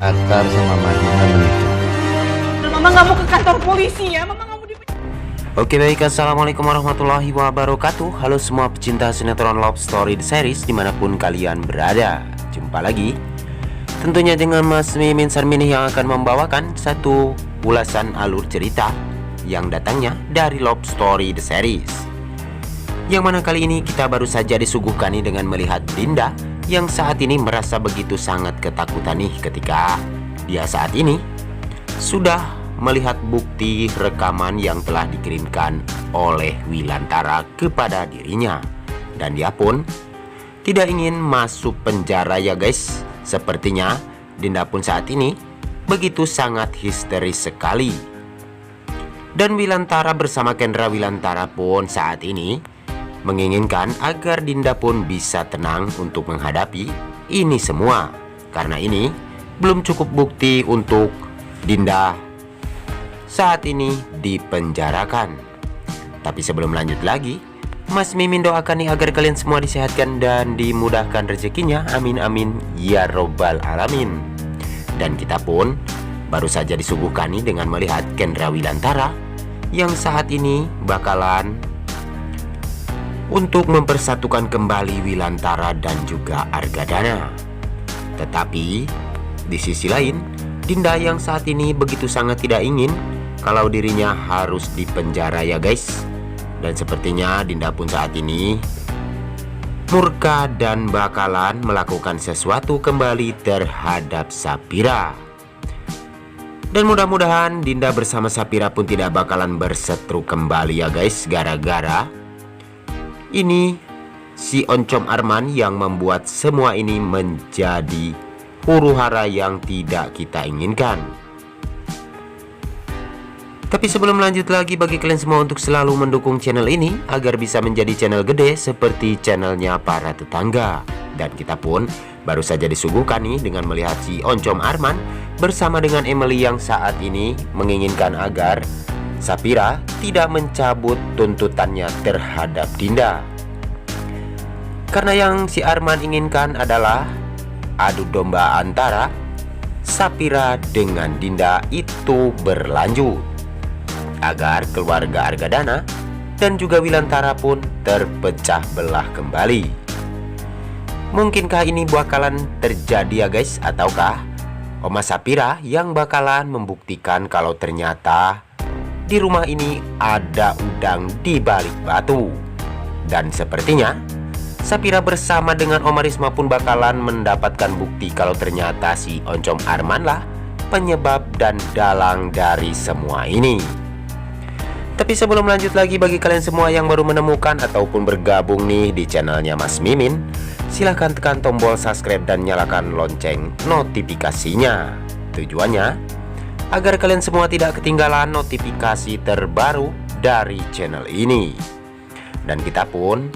Atar sama Madina menikah. Mama nggak mau ke kantor polisi ya, Mama nggak mau Oke baik, assalamualaikum warahmatullahi wabarakatuh. Halo semua pecinta sinetron Love Story The Series dimanapun kalian berada. Jumpa lagi tentunya dengan Mas Mimin Sarminih yang akan membawakan satu ulasan alur cerita yang datangnya dari Love Story The Series. Yang mana kali ini kita baru saja disuguhkan dengan melihat Dinda yang saat ini merasa begitu sangat ketakutan nih ketika dia saat ini sudah melihat bukti rekaman yang telah dikirimkan oleh Wilantara kepada dirinya. Dan dia pun tidak ingin masuk penjara ya guys. Sepertinya Dinda pun saat ini begitu sangat histeris sekali. Dan Wilantara bersama Kendra Wilantara pun saat ini menginginkan agar Dinda pun bisa tenang untuk menghadapi ini semua. Karena ini belum cukup bukti untuk Dinda saat ini dipenjarakan. Tapi sebelum lanjut lagi, Mas Mimin doakan nih agar kalian semua disehatkan dan dimudahkan rezekinya. Amin amin ya robbal alamin. Dan kita pun baru saja disuguhkan nih dengan melihat Kendra Wilantara yang saat ini bakalan untuk mempersatukan kembali Wilantara dan juga Argadana. Tetapi di sisi lain, Dinda yang saat ini begitu sangat tidak ingin kalau dirinya harus dipenjara ya guys. Dan sepertinya Dinda pun saat ini murka dan bakalan melakukan sesuatu kembali terhadap Sapira. Dan mudah-mudahan Dinda bersama Sapira pun tidak bakalan berseteru kembali ya guys. Gara-gara ini si Oncom Arman yang membuat semua ini menjadi huru-hara yang tidak kita inginkan. Tapi sebelum lanjut lagi, bagi kalian semua untuk selalu mendukung channel ini agar bisa menjadi channel gede seperti channelnya para tetangga. Dan kita pun baru saja disuguhkan nih dengan melihat si Oncom Arman bersama dengan Emily yang saat ini menginginkan agar Sapira tidak mencabut tuntutannya terhadap Dinda. Karena yang si Arman inginkan adalah adu domba antara Sapira dengan Dinda itu berlanjut, agar keluarga Argadana dan juga Wilantara pun terpecah belah kembali. Mungkinkah ini bakalan terjadi ya guys? Ataukah Oma Sapira yang bakalan membuktikan kalau ternyata di rumah ini ada udang di balik batu? Dan sepertinya Sapira bersama dengan Oma Risma pun bakalan mendapatkan bukti kalau ternyata si Oncom Arman lah penyebab dan dalang dari semua ini. Tapi sebelum lanjut lagi, bagi kalian semua yang baru menemukan ataupun bergabung nih di channelnya Mas Mimin, silahkan tekan tombol subscribe dan nyalakan lonceng notifikasinya. Tujuannya agar kalian semua tidak ketinggalan notifikasi terbaru dari channel ini. Dan kita pun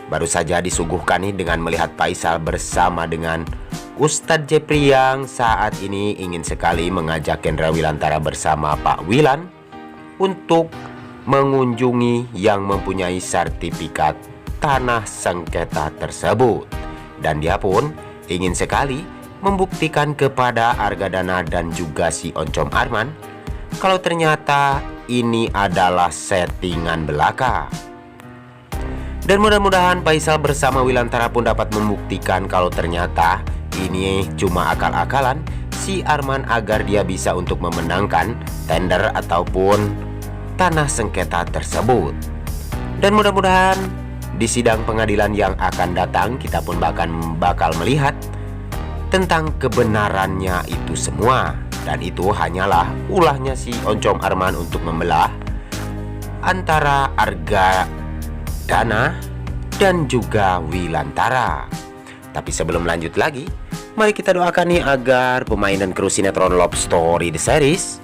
baru saja disuguhkan nih dengan melihat Faisal bersama dengan Ustadz Jepri yang saat ini ingin sekali mengajak Kendra Wilantara bersama Pak Wilan untuk mengunjungi yang mempunyai sertifikat tanah sengketa tersebut. Dan dia pun ingin sekali membuktikan kepada Argadana dan juga si Oncom Arman kalau ternyata ini adalah settingan belaka. Dan mudah-mudahan Faisal bersama Wilantara pun dapat membuktikan kalau ternyata ini cuma akal-akalan si Arman agar dia bisa untuk memenangkan tender ataupun tanah sengketa tersebut. Dan mudah-mudahan di sidang pengadilan yang akan datang kita pun bakal melihat tentang kebenarannya itu semua. Dan itu hanyalah ulahnya si Oncom Arman untuk membelah antara Argadana dan juga Wilantara. Tapi sebelum lanjut lagi, mari kita doakan nih agar pemain dan kru sinetron Love Story The Series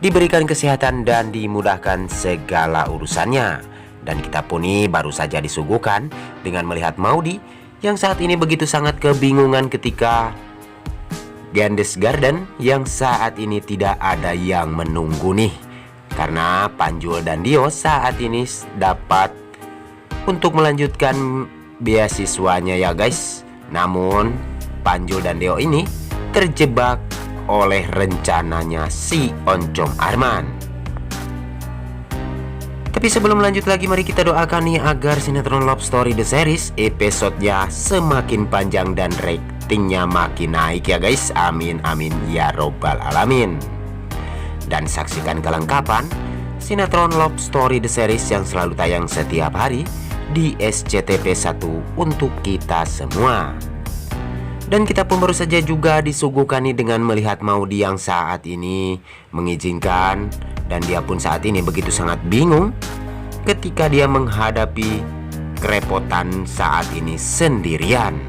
diberikan kesehatan dan dimudahkan segala urusannya. Dan kita pun nih baru saja disuguhkan dengan melihat Maudi yang saat ini begitu sangat kebingungan ketika Gandes Garden yang saat ini tidak ada yang menunggu nih. Karena Panjul dan Dio saat ini dapat untuk melanjutkan beasiswanya ya guys. Namun Panjul dan Dio ini terjebak oleh rencananya si Oncom Arman. Tapi sebelum lanjut lagi, mari kita doakan nih agar sinetron Love Story The Series episodenya semakin panjang dan ratingnya makin naik ya guys. Amin amin ya robbal alamin. Dan saksikan kelengkapan sinetron Love Story The Series yang selalu tayang setiap hari di SCTV 1 untuk kita semua. Dan kita pun baru saja juga disuguhkan nih dengan melihat Maudy yang saat ini mengizinkan, dan dia pun saat ini begitu sangat bingung ketika dia menghadapi kerepotan saat ini sendirian.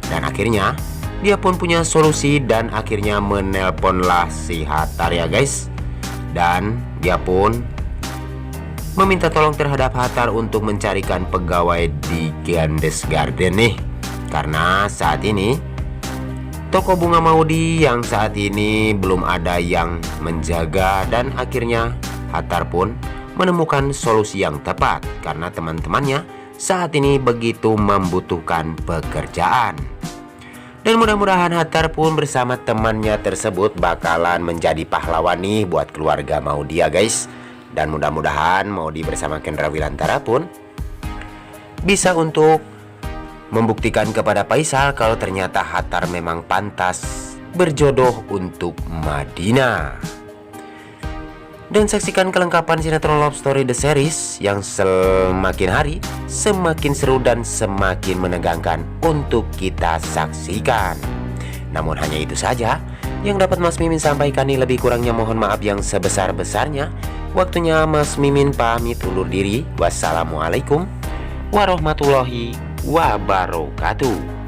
Dan akhirnya dia pun punya solusi dan akhirnya menelponlah si Hattar ya guys. Dan dia pun meminta tolong terhadap Hattar untuk mencarikan pegawai di Gandes Garden nih. Karena saat ini toko bunga Maudy yang saat ini belum ada yang menjaga, dan akhirnya Hattar pun menemukan solusi yang tepat karena teman-temannya saat ini begitu membutuhkan pekerjaan. Dan mudah-mudahan Hattar pun bersama temannya tersebut bakalan menjadi pahlawan nih buat keluarga Maudy ya guys. Dan mudah-mudahan Maudy bersama Kendra Wilantara pun bisa untuk membuktikan kepada Faisal kalau ternyata Hattar memang pantas berjodoh untuk Madinah. Dan saksikan kelengkapan sinetron Love Story The Series yang semakin hari semakin seru dan semakin menegangkan untuk kita saksikan. Namun hanya itu saja yang dapat Mas Mimin sampaikan nih, lebih kurangnya mohon maaf yang sebesar-besarnya. Waktunya Mas Mimin pamit undur diri. Wassalamualaikum warahmatullahi wabarakatuh.